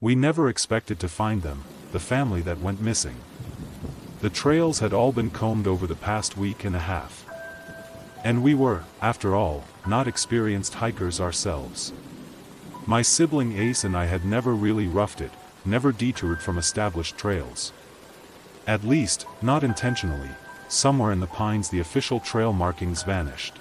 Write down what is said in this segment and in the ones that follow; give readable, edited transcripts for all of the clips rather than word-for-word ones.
We never expected to find them, the family that went missing. The trails had all been combed over the past week and a half. And we were, after all, not experienced hikers ourselves. My sibling Ace and I had never really roughed it, never detoured from established trails. At least, not intentionally. Somewhere in the pines the official trail markings vanished.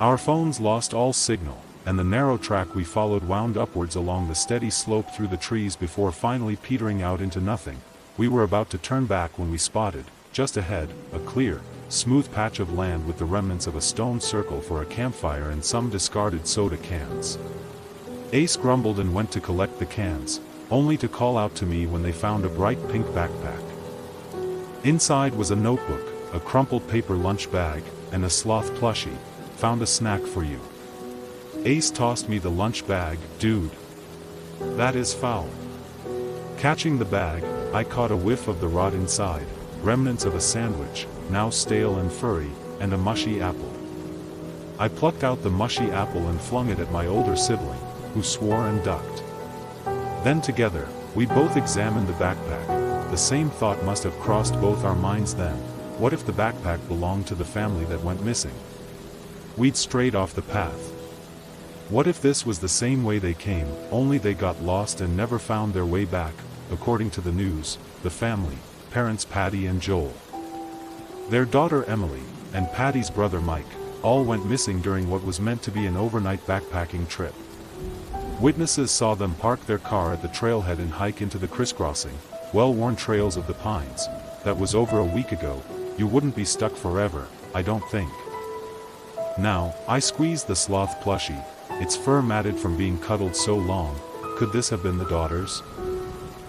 Our phones lost all signal, and the narrow track we followed wound upwards along the steady slope through the trees before finally petering out into nothing. We were about to turn back when we spotted, just ahead, a clear, smooth patch of land with the remnants of a stone circle for a campfire and some discarded soda cans. Ace grumbled and went to collect the cans, only to call out to me when they found a bright pink backpack. Inside was a notebook, a crumpled paper lunch bag, and a sloth plushie. Found a snack for you. Ace tossed me the lunch bag. Dude. That is foul. Catching the bag, I caught a whiff of the rot inside, remnants of a sandwich, now stale and furry, and a mushy apple. I plucked out the mushy apple and flung it at my older sibling, who swore and ducked. Then together, we both examined the backpack. The same thought must have crossed both our minds then. What if the backpack belonged to the family that went missing? We'd strayed off the path. What if this was the same way they came, only they got lost and never found their way back? According to the news, the family, parents Patty and Joel, their daughter Emily, and Patty's brother Mike, all went missing during what was meant to be an overnight backpacking trip. Witnesses saw them park their car at the trailhead and hike into the crisscrossing, well-worn trails of the pines. That was over a week ago. You wouldn't be stuck forever, I don't think. Now, I squeezed the sloth plushie, its fur matted from being cuddled so long. Could this have been the daughters?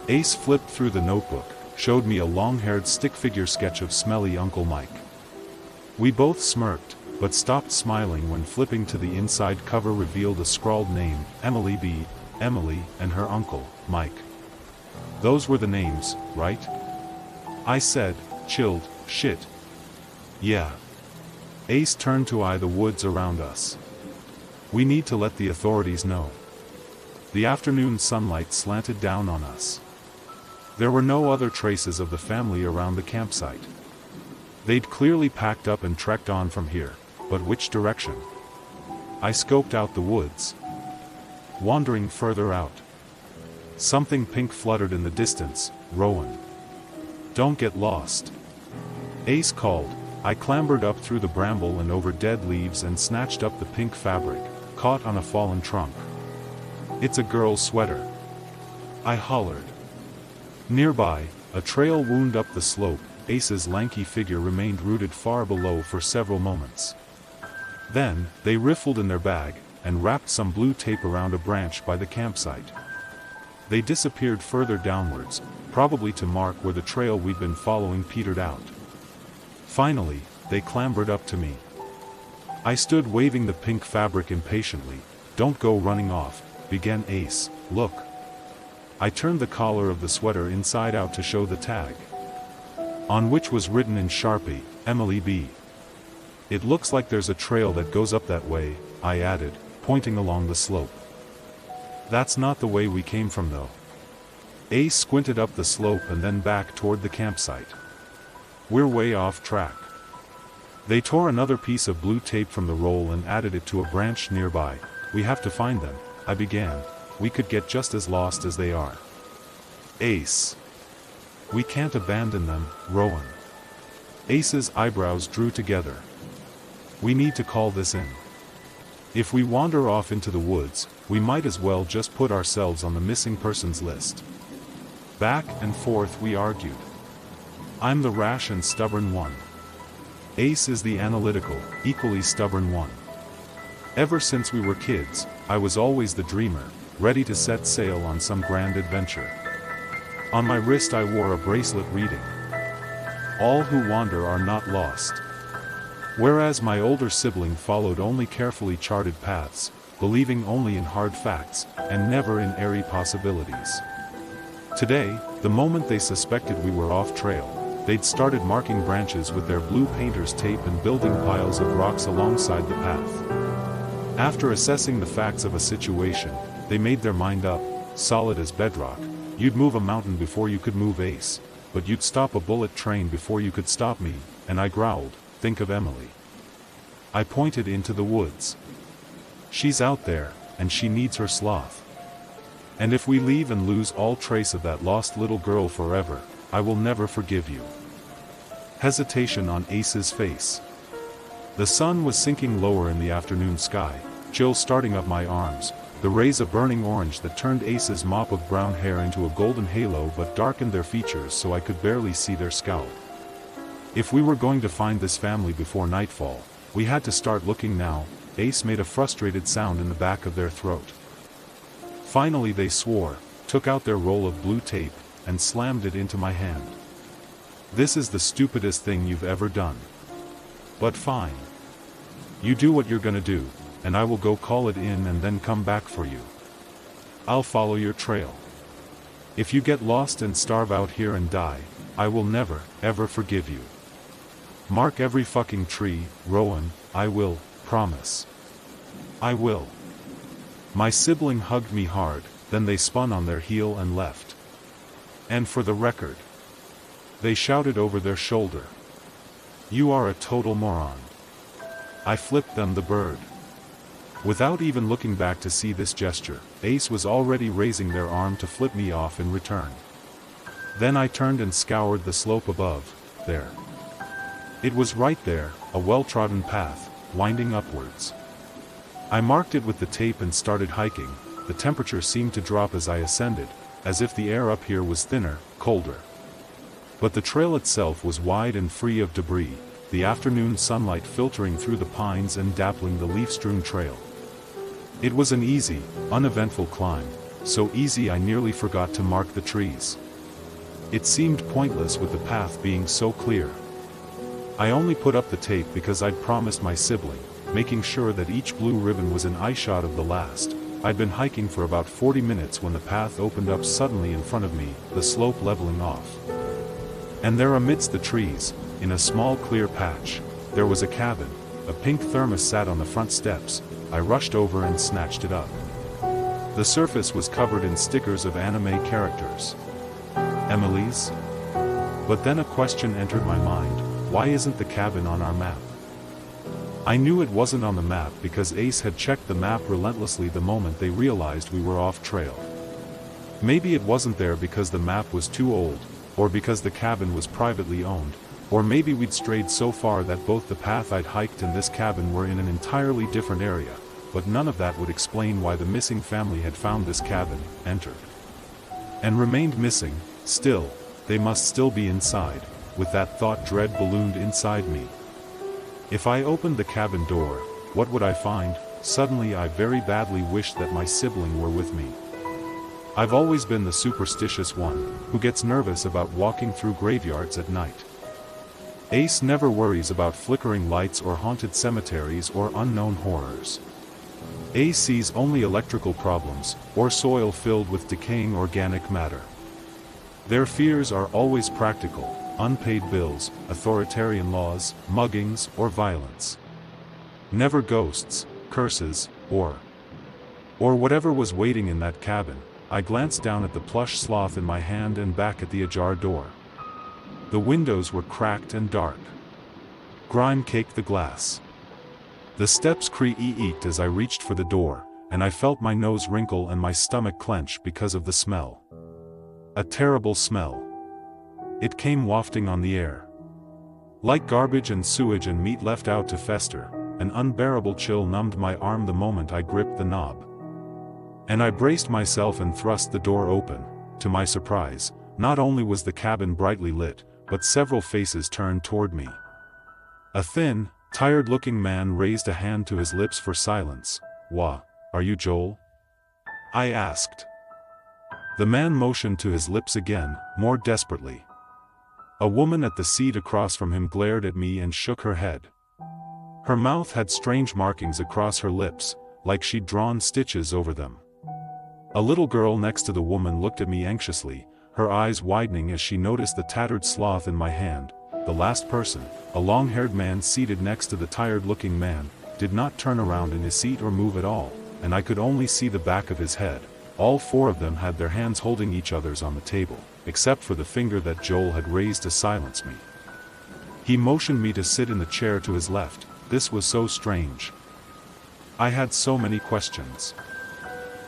Ace flipped through the notebook, showed me a long-haired stick-figure sketch of smelly Uncle Mike. We both smirked, but stopped smiling when flipping to the inside cover revealed a scrawled name, Emily B., Emily, and her uncle, Mike. Those were the names, right? I said, chilled. Shit. Yeah. Ace turned to eye the woods around us. We need to let the authorities know. The afternoon sunlight slanted down on us. There were no other traces of the family around the campsite. They'd clearly packed up and trekked on from here, but which direction? I scoped out the woods. Wandering further out. Something pink fluttered in the distance. Rowan. Don't get lost. Ace called. I clambered up through the bramble and over dead leaves and snatched up the pink fabric, caught on a fallen trunk. It's a girl's sweater. I hollered. Nearby, a trail wound up the slope. Ace's lanky figure remained rooted far below for several moments. Then, they riffled in their bag, and wrapped some blue tape around a branch by the campsite. They disappeared further downwards, probably to mark where the trail we'd been following petered out. Finally, they clambered up to me. I stood waving the pink fabric impatiently. Don't go running off, began Ace. Look. I turned the collar of the sweater inside out to show the tag, on which was written in Sharpie, Emily B. It looks like there's a trail that goes up that way, I added, pointing along the slope. That's not the way we came from though. Ace squinted up the slope and then back toward the campsite. We're way off track. They tore another piece of blue tape from the roll and added it to a branch nearby. We have to find them, I began. We could get just as lost as they are. Ace. We can't abandon them, Rowan. Ace's eyebrows drew together. We need to call this in. If we wander off into the woods, we might as well just put ourselves on the missing persons list. Back and forth we argued. I'm the rash and stubborn one. Ace is the analytical, equally stubborn one. Ever since we were kids, I was always the dreamer, ready to set sail on some grand adventure. On my wrist I wore a bracelet reading, "All who wander are not lost." Whereas my older sibling followed only carefully charted paths, believing only in hard facts, and never in airy possibilities. Today, the moment they suspected we were off trail, they'd started marking branches with their blue painter's tape and building piles of rocks alongside the path. After assessing the facts of a situation, they made their mind up. solid as bedrock. You'd move a mountain before you could move Ace, but you'd stop a bullet train before you could stop me, and I growled, think of Emily. I pointed into the woods. She's out there, and she needs her sloth. And if we leave and lose all trace of that lost little girl forever, I will never forgive you. Hesitation on Ace's face. The sun was sinking lower in the afternoon sky, chill starting up my arms, the rays a burning orange that turned Ace's mop of brown hair into a golden halo but darkened their features so I could barely see their scowl. If we were going to find this family before nightfall, we had to start looking now. Ace made a frustrated sound in the back of their throat. Finally they swore, took out their roll of blue tape, and slammed it into my hand. This is the stupidest thing you've ever done. But fine. You do what you're gonna do, and I will go call it in and then come back for you. I'll follow your trail. If you get lost and starve out here and die, I will never, ever forgive you. Mark every fucking tree, Rowan, I will, promise. I will. My sibling hugged me hard, then they spun on their heel and left. And for the record, they shouted over their shoulder, "You are a total moron." I flipped them the bird. Without even looking back to see this gesture, Ace was already raising their arm to flip me off in return. Then I turned and scoured the slope above, there. It was right there, a well-trodden path, winding upwards. I marked it with the tape and started hiking. The temperature seemed to drop as I ascended, as if the air up here was thinner, colder. But the trail itself was wide and free of debris, the afternoon sunlight filtering through the pines and dappling the leaf-strewn trail. It was an easy, uneventful climb, so easy I nearly forgot to mark the trees. It seemed pointless with the path being so clear. I only put up the tape because I'd promised my sibling, making sure that each blue ribbon was an eyeshot of the last. I'd been hiking for about 40 minutes when the path opened up suddenly in front of me, the slope leveling off. And there amidst the trees, in a small clear patch, there was a cabin. A pink thermos sat on the front steps. I rushed over and snatched it up. The surface was covered in stickers of anime characters. Emily's? But then a question entered my mind. Why isn't the cabin on our map? I knew it wasn't on the map because Ace had checked the map relentlessly the moment they realized we were off trail. Maybe it wasn't there because the map was too old, or because the cabin was privately owned, or maybe we'd strayed so far that both the path I'd hiked and this cabin were in an entirely different area, but none of that would explain why the missing family had found this cabin, entered, and remained missing. Still, they must still be inside. With that thought, dread ballooned inside me. If I opened the cabin door, what would I find? Suddenly I very badly wished that my sibling were with me. I've always been the superstitious one, who gets nervous about walking through graveyards at night. Ace never worries about flickering lights or haunted cemeteries or unknown horrors. Ace sees only electrical problems, or soil filled with decaying organic matter. Their fears are always practical: unpaid bills, authoritarian laws, muggings, or violence. Never ghosts, curses, or whatever was waiting in that cabin. I glanced down at the plush sloth in my hand and back at the ajar door. The windows were cracked and dark. Grime caked the glass. The steps creaked as I reached for the door, and I felt my nose wrinkle and my stomach clench because of the smell. A terrible smell. It came wafting on the air. Like garbage and sewage and meat left out to fester. An unbearable chill numbed my arm the moment I gripped the knob. And I braced myself and thrust the door open. To my surprise, not only was the cabin brightly lit, but several faces turned toward me. A thin, tired-looking man raised a hand to his lips for silence. "Wha, are you Joel?" I asked. The man motioned to his lips again, more desperately. A woman at the seat across from him glared at me and shook her head. Her mouth had strange markings across her lips, like she'd drawn stitches over them. A little girl next to the woman looked at me anxiously, her eyes widening as she noticed the tattered sloth in my hand. The last person, a long-haired man seated next to the tired-looking man, did not turn around in his seat or move at all, and I could only see the back of his head. All four of them had their hands holding each other's on the table, except for the finger that Joel had raised to silence me. He motioned me to sit in the chair to his left. This was so strange. I had so many questions.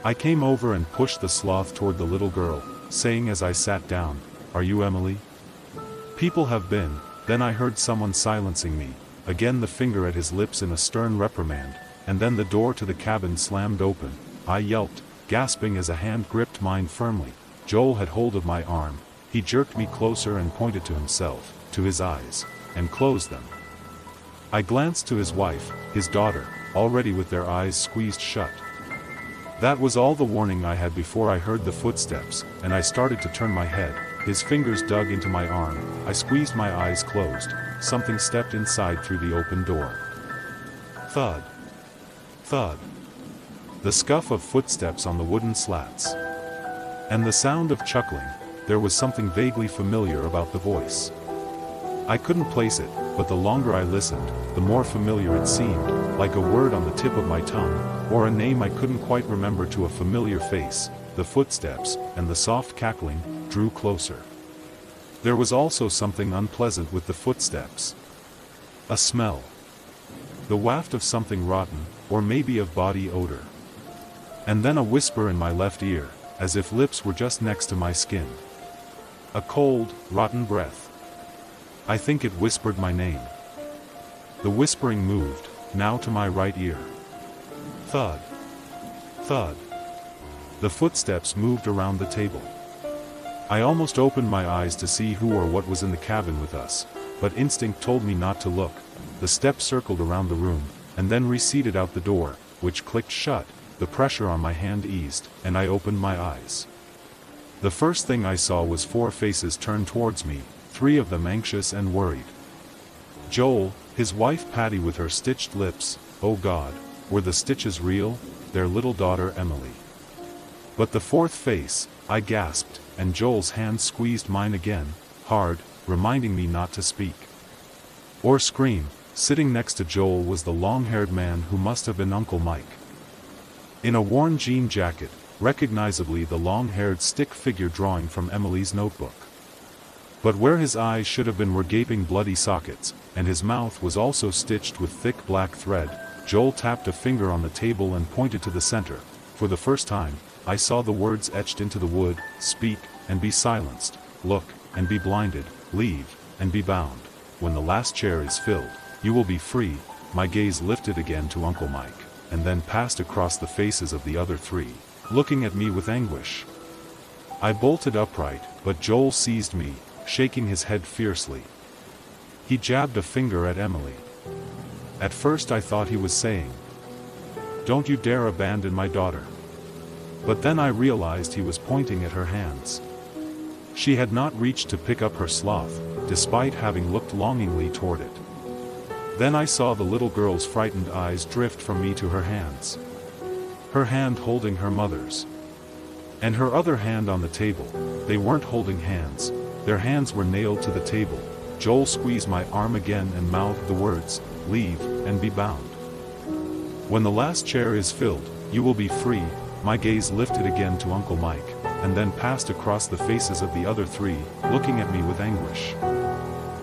I came over and pushed the sloth toward the little girl, saying as I sat down, "Are you Emily?" "People have been." Then I heard someone silencing me, again the finger at his lips in a stern reprimand, and then the door to the cabin slammed open. I yelped, gasping as a hand gripped mine firmly. Joel had hold of my arm. He jerked me closer and pointed to himself, to his eyes, and closed them. I glanced to his wife, his daughter, already with their eyes squeezed shut. That was all the warning I had before I heard the footsteps, and I started to turn my head. His fingers dug into my arm. I squeezed my eyes closed. Something stepped inside through the open door. Thud. Thud. The scuff of footsteps on the wooden slats. And the sound of chuckling. There was something vaguely familiar about the voice. I couldn't place it, but the longer I listened, the more familiar it seemed, like a word on the tip of my tongue, or a name I couldn't quite remember to a familiar face. The footsteps, and the soft cackling, drew closer. There was also something unpleasant with the footsteps. A smell. The waft of something rotten, or maybe of body odor. And then a whisper in my left ear, as if lips were just next to my skin. A cold, rotten breath. I think it whispered my name. The whispering moved, now to my right ear. Thud. Thud. The footsteps moved around the table. I almost opened my eyes to see who or what was in the cabin with us, but instinct told me not to look. The steps circled around the room, and then receded out the door, which clicked shut. The pressure on my hand eased, and I opened my eyes. The first thing I saw was four faces turned towards me, three of them anxious and worried. Joel, his wife Patty with her stitched lips. Oh God, were the stitches real? Their little daughter Emily. But the fourth face, I gasped, and Joel's hand squeezed mine again, hard, reminding me not to speak. Or scream. Sitting next to Joel was the long-haired man who must have been Uncle Mike. In a worn jean jacket, recognizably the long-haired stick figure drawing from Emily's notebook. But where his eyes should have been were gaping bloody sockets, and his mouth was also stitched with thick black thread. Joel tapped a finger on the table and pointed to the center. For the first time, I saw the words etched into the wood: speak, and be silenced, look, and be blinded, leave, and be bound. When the last chair is filled, you will be free. My gaze lifted again to Uncle Mike, and then passed across the faces of the other three, looking at me with anguish. I bolted upright, but Joel seized me, shaking his head fiercely. He jabbed a finger at Emily. At first I thought he was saying, "Don't you dare abandon my daughter." But then I realized he was pointing at her hands. She had not reached to pick up her sloth, despite having looked longingly toward it. Then I saw the little girl's frightened eyes drift from me to her hands. Her hand holding her mother's. And her other hand on the table. They weren't holding hands. Their hands were nailed to the table. Joel squeezed my arm again and mouthed the words, "Leave, and be bound. When the last chair is filled, you will be free." My gaze lifted again to Uncle Mike, and then passed across the faces of the other three, looking at me with anguish.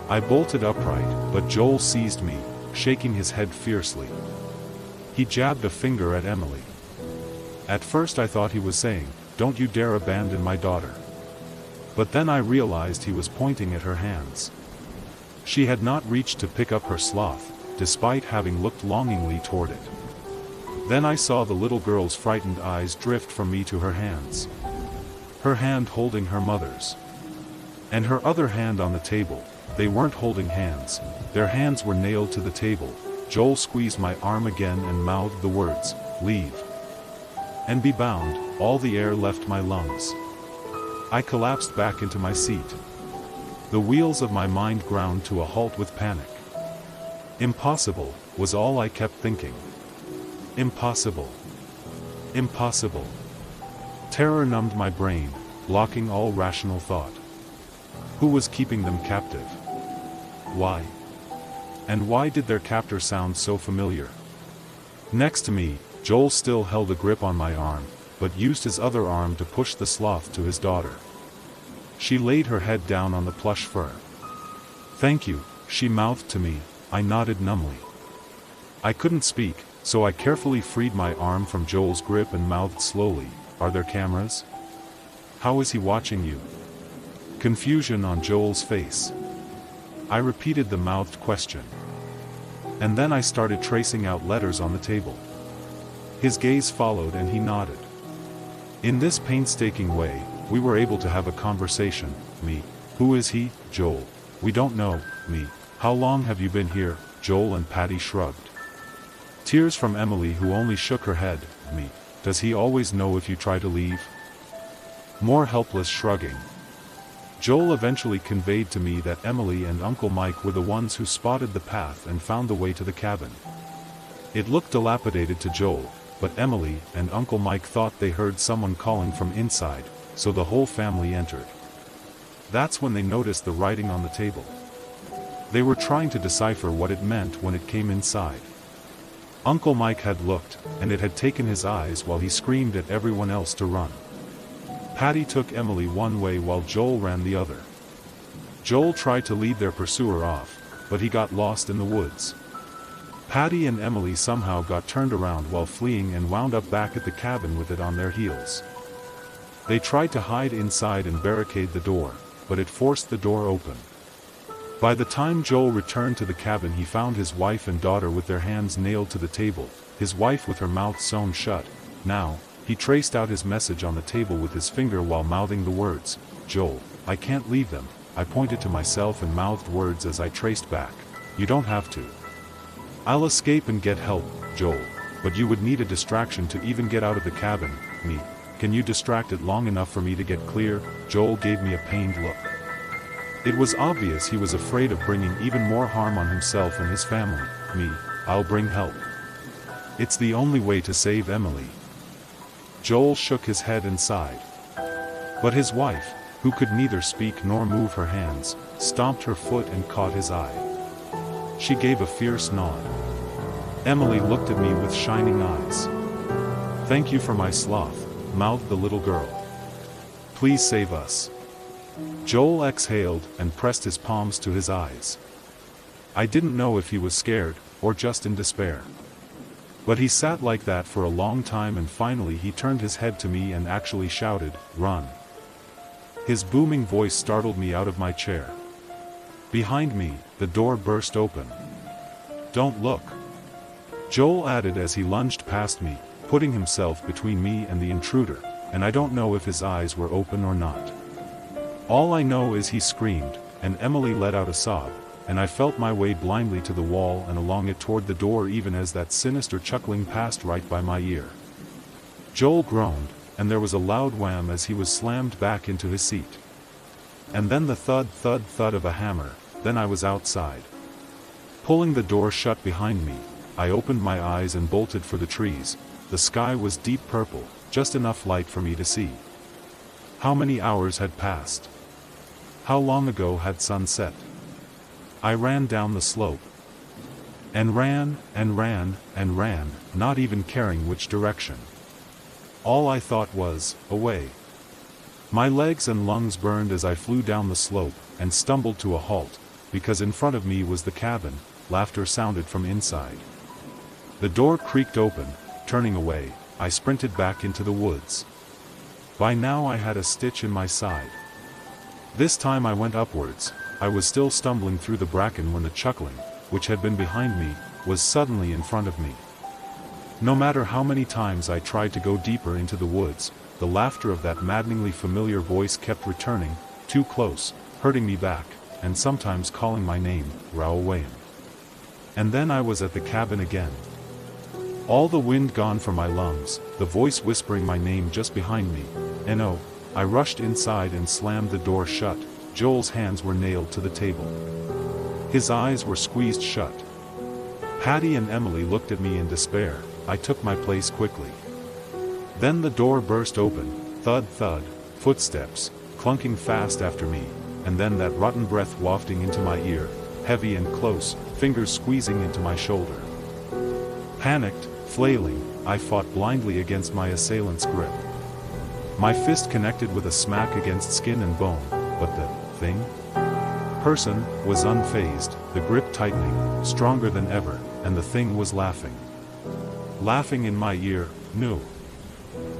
I bolted upright, but Joel seized me, shaking his head fiercely. He jabbed a finger at Emily. At first I thought he was saying, "Don't you dare abandon my daughter." But then I realized he was pointing at her hands. She had not reached to pick up her sloth, despite having looked longingly toward it. Then I saw the little girl's frightened eyes drift from me to her hands. Her hand holding her mother's. And her other hand on the table. They weren't holding hands. Their hands were nailed to the table. Joel squeezed my arm again and mouthed the words, "Leave. And be bound." All the air left my lungs. I collapsed back into my seat. The wheels of my mind ground to a halt with panic. Impossible, was all I kept thinking. Impossible. Impossible. Terror numbed my brain, blocking all rational thought. Who was keeping them captive? Why? And why did their captor sound so familiar? Next to me, Joel still held a grip on my arm, but used his other arm to push the sloth to his daughter. She laid her head down on the plush fur. "Thank you," she mouthed to me. I nodded numbly. I couldn't speak, so I carefully freed my arm from Joel's grip and mouthed slowly, "Are there cameras? How is he watching you?" Confusion on Joel's face. I repeated the mouthed question. And then I started tracing out letters on the table. His gaze followed and he nodded. In this painstaking way, we were able to have a conversation. Me. "Who is he, Joel?" "We don't know." Me. "How long have you been here?" Joel and Patty shrugged. Tears from Emily, who only shook her head. Me. "Does he always know if you try to leave?" More helpless shrugging. Joel eventually conveyed to me that Emily and Uncle Mike were the ones who spotted the path and found the way to the cabin. It looked dilapidated to Joel, but Emily and Uncle Mike thought they heard someone calling from inside, so the whole family entered. That's when they noticed the writing on the table. They were trying to decipher what it meant when it came inside. Uncle Mike had looked, and it had taken his eyes while he screamed at everyone else to run. Patty took Emily one way while Joel ran the other. Joel tried to lead their pursuer off, but he got lost in the woods. Patty and Emily somehow got turned around while fleeing and wound up back at the cabin with it on their heels. They tried to hide inside and barricade the door, but it forced the door open. By the time Joel returned to the cabin, he found his wife and daughter with their hands nailed to the table, his wife with her mouth sewn shut. Now, he traced out his message on the table with his finger while mouthing the words, "Joel, I can't leave them." I pointed to myself and mouthed words as I traced back. "You don't have to. I'll escape and get help, Joel, but you would need a distraction to even get out of the cabin." Me. "Can you distract it long enough for me to get clear?" Joel gave me a pained look. It was obvious he was afraid of bringing even more harm on himself and his family. Me. "I'll bring help. It's the only way to save Emily." Joel shook his head and sighed. But his wife, who could neither speak nor move her hands, stomped her foot and caught his eye. She gave a fierce nod. Emily looked at me with shining eyes. "Thank you for my sloth," mouthed the little girl. "Please save us." Joel exhaled and pressed his palms to his eyes. I didn't know if he was scared, or just in despair. But he sat like that for a long time, and finally he turned his head to me and actually shouted, "Run." His booming voice startled me out of my chair. Behind me, the door burst open. "Don't look," Joel added as he lunged past me, putting himself between me and the intruder, and I don't know if his eyes were open or not. All I know is he screamed, and Emily let out a sob, and I felt my way blindly to the wall and along it toward the door, even as that sinister chuckling passed right by my ear. Joel groaned, and there was a loud wham as he was slammed back into his seat. And then the thud, thud, thud of a hammer. Then I was outside. Pulling the door shut behind me, I opened my eyes and bolted for the trees. The sky was deep purple, just enough light for me to see. How many hours had passed? How long ago had sun set? I ran down the slope. And ran, and ran, and ran, not even caring which direction. All I thought was, away. My legs and lungs burned as I flew down the slope, and stumbled to a halt, because in front of me was the cabin. Laughter sounded from inside. The door creaked open. Turning away, I sprinted back into the woods. By now I had a stitch in my side. This time I went upwards. I was still stumbling through the bracken when the chuckling, which had been behind me, was suddenly in front of me. No matter how many times I tried to go deeper into the woods, the laughter of that maddeningly familiar voice kept returning, too close, hurting me back, and sometimes calling my name, Raoul Wayne. And then I was at the cabin again. All the wind gone from my lungs, the voice whispering my name just behind me. "N.O." I rushed inside and slammed the door shut. Joel's hands were nailed to the table. His eyes were squeezed shut. Patty and Emily looked at me in despair. I took my place quickly. Then the door burst open, thud thud, footsteps, clunking fast after me, and then that rotten breath wafting into my ear, heavy and close, fingers squeezing into my shoulder. Panicked, flailing, I fought blindly against my assailant's grip. My fist connected with a smack against skin and bone, but the person was unfazed, the grip tightening, stronger than ever, and the thing was laughing. Laughing in my ear, no.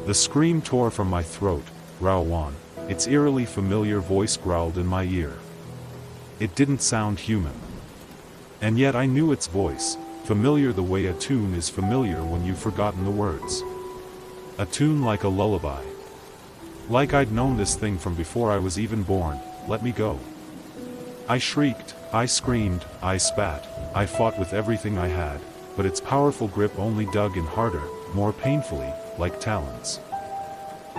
The scream tore from my throat. Rowan, its eerily familiar voice growled in my ear. It didn't sound human. And yet I knew its voice, familiar the way a tune is familiar when you've forgotten the words. A tune like a lullaby. Like I'd known this thing from before I was even born. Let me go. I shrieked, I screamed, I spat, I fought with everything I had, but its powerful grip only dug in harder, more painfully, like talons.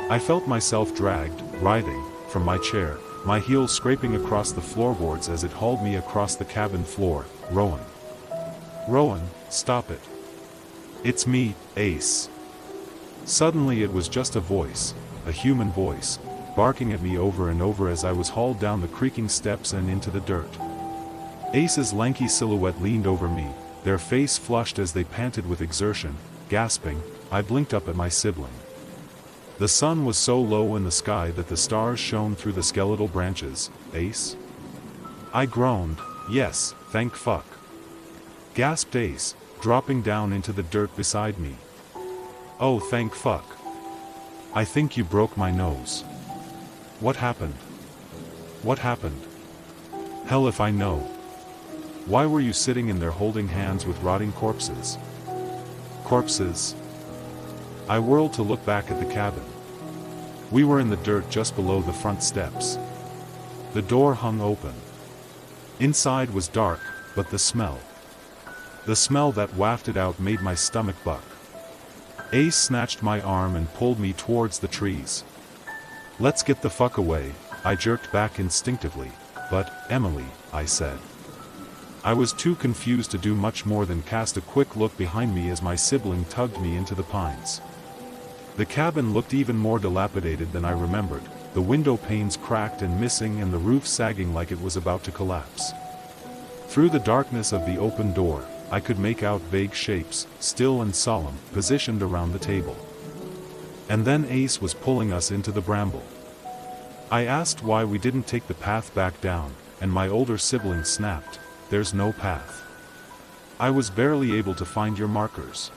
I felt myself dragged, writhing, from my chair, my heels scraping across the floorboards as it hauled me across the cabin floor. Rowan. Rowan, stop it. It's me, Ace. Suddenly it was just a voice, a human voice, barking at me over and over as I was hauled down the creaking steps and into the dirt. Ace's lanky silhouette leaned over me, their face flushed as they panted with exertion. Gasping, I blinked up at my sibling. The sun was so low in the sky that the stars shone through the skeletal branches. Ace? I groaned. Yes, thank fuck. Gasped Ace, dropping down into the dirt beside me. Oh, thank fuck. I think you broke my nose. What happened? What happened? Hell if I know. Why were you sitting in there holding hands with rotting corpses? Corpses? I whirled to look back at the cabin. We were in the dirt just below the front steps. The door hung open. Inside was dark, but the smell that wafted out made my stomach buck. Ace snatched my arm and pulled me towards the trees. Let's get the fuck away, I jerked back instinctively. But, Emily, I said. I was too confused to do much more than cast a quick look behind me as my sibling tugged me into the pines. The cabin looked even more dilapidated than I remembered, the window panes cracked and missing and the roof sagging like it was about to collapse. Through the darkness of the open door, I could make out vague shapes, still and solemn, positioned around the table. And then Ace was pulling us into the bramble. I asked why we didn't take the path back down, and my older sibling snapped, "There's no path. I was barely able to find your markers."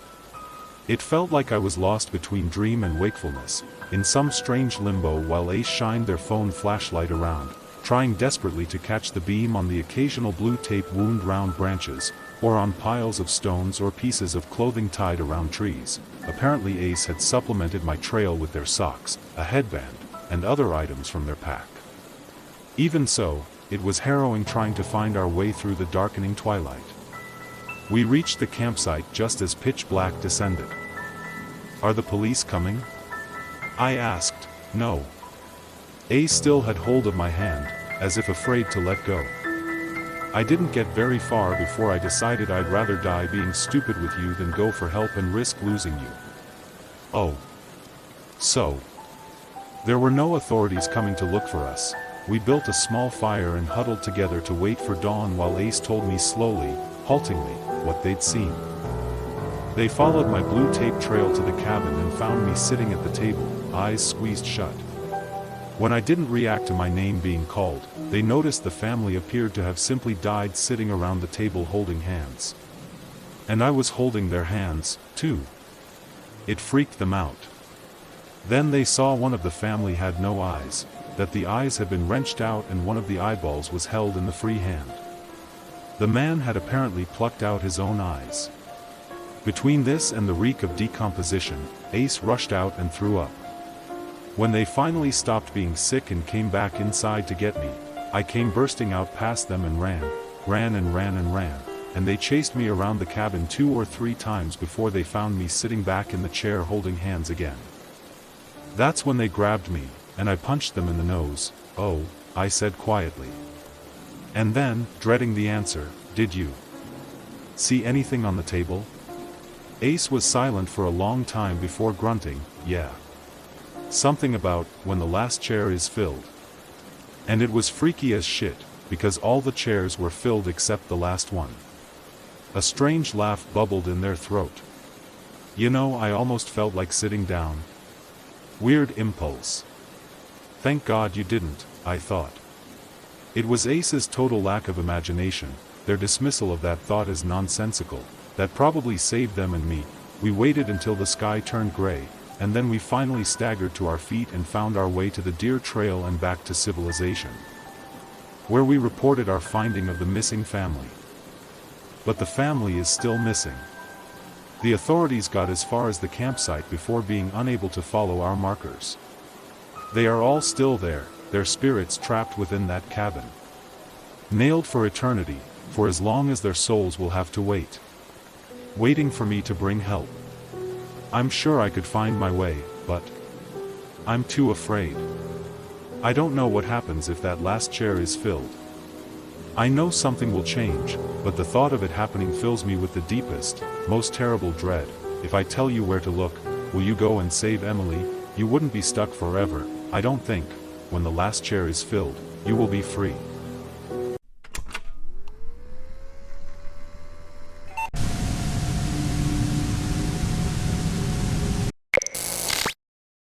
It felt like I was lost between dream and wakefulness, in some strange limbo while Ace shined their phone flashlight around, trying desperately to catch the beam on the occasional blue tape wound round branches, or on piles of stones or pieces of clothing tied around trees. Apparently Ace had supplemented my trail with their socks, a headband, and other items from their pack. Even so, it was harrowing trying to find our way through the darkening twilight. We reached the campsite just as pitch black descended. "Are the police coming?" I asked. "No." Ace still had hold of my hand, as if afraid to let go. I didn't get very far before I decided I'd rather die being stupid with you than go for help and risk losing you. Oh. So. There were no authorities coming to look for us. We built a small fire and huddled together to wait for dawn while Ace told me slowly, haltingly, what they'd seen. They followed my blue tape trail to the cabin and found me sitting at the table, eyes squeezed shut. When I didn't react to my name being called, they noticed the family appeared to have simply died sitting around the table holding hands. And I was holding their hands, too. It freaked them out. Then they saw one of the family had no eyes, that the eyes had been wrenched out and one of the eyeballs was held in the free hand. The man had apparently plucked out his own eyes. Between this and the reek of decomposition, Ace rushed out and threw up. When they finally stopped being sick and came back inside to get me, I came bursting out past them and ran, and they chased me around the cabin 2 or 3 times before they found me sitting back in the chair holding hands again. That's when they grabbed me, and I punched them in the nose. "Oh," I said quietly. And then, dreading the answer, "Did you see anything on the table?" Ace was silent for a long time before grunting, "Yeah. Something about, when the last chair is filled." And it was freaky as shit, because all the chairs were filled except the last one. A strange laugh bubbled in their throat. "You know, I almost felt like sitting down." Weird impulse. Thank God you didn't, I thought. It was Ace's total lack of imagination, their dismissal of that thought as nonsensical, that probably saved them and me. We waited until the sky turned gray, and then we finally staggered to our feet and found our way to the deer trail and back to civilization, where we reported our finding of the missing family. But the family is still missing. The authorities got as far as the campsite before being unable to follow our markers. They are all still there, their spirits trapped within that cabin. Nailed for eternity, for as long as their souls will have to wait. Waiting for me to bring help. I'm sure I could find my way, but I'm too afraid. I don't know what happens if that last chair is filled. I know something will change, but the thought of it happening fills me with the deepest, most terrible dread. If I tell you where to look, will you go and save Emily? You wouldn't be stuck forever, I don't think. When the last chair is filled, you will be free.